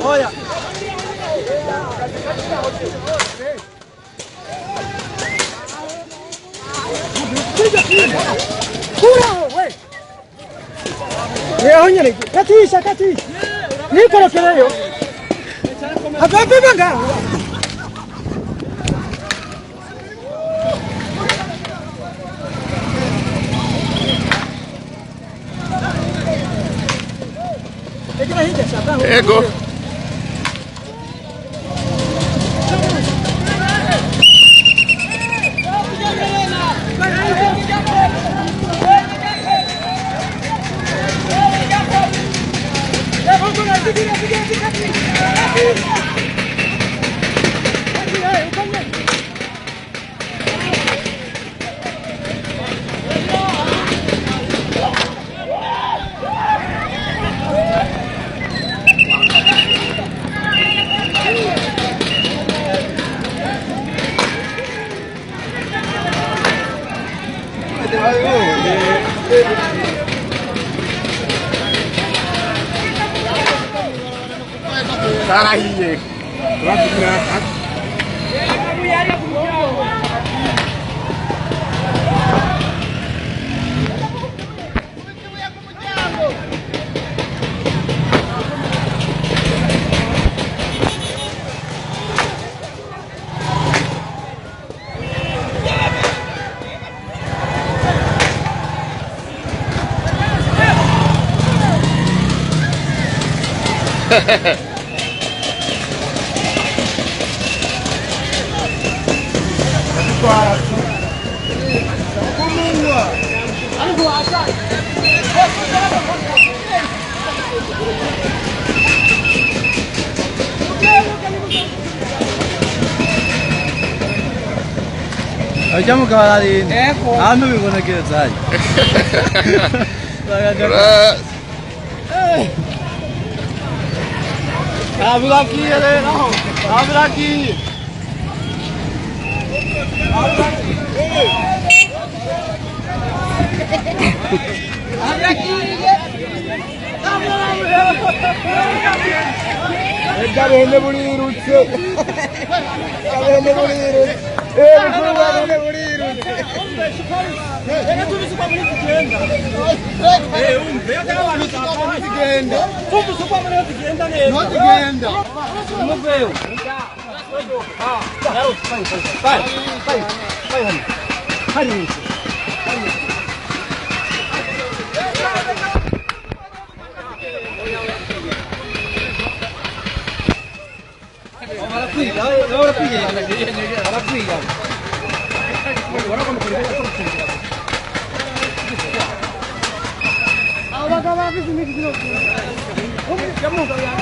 Olha! Cura, ué! É onde ele? Catisha, catisha! Nem coloquei eu. Agora vai bangar. Ego. Caralho! Facciamo cavalari. Hanno mi vuole che sai. Abre aqui, não. Abre aqui. Abre aqui. Abre aqui. Garene budi rutse. Garene budi rutse. Garene budi rutse. Era tudo isso para bonito que anda. Veio aquela barriga para bonito que anda. Tudo isso para bonito que anda nele. Não que anda. Não veio. Ah, vai. Ora qui. Guarda come va,